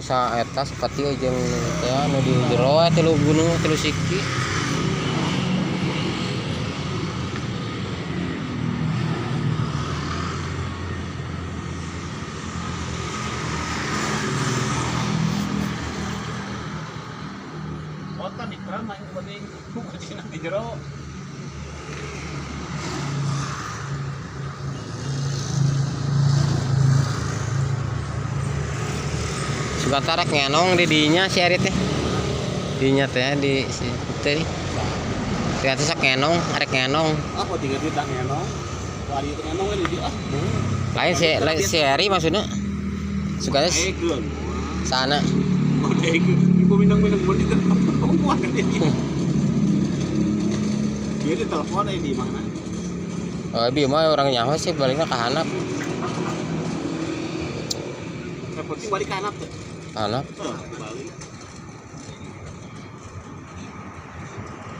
sa eta seperti jeung teh anu di jero tilu gunung tilu siki. Kota di keran main kuning bukan di jero. Sebentar rek ngenong di dinya si Ari teh. Dinya teh di si teh. Ternyata sak ngenong, arek ngenong. Ah kok tinggal di ngenong. Wali itu ngenong di dia. Lain si Ari maksudnya. Sukanya sana. Oh deh, ibu minang-minang bodi itu. Kamu kuat kan ini? Dia di telepon di mana? Oh, bi mah orang nyaho sih baliknya ke handap. Yang penting balik ke handap tuh. Handap. Balik.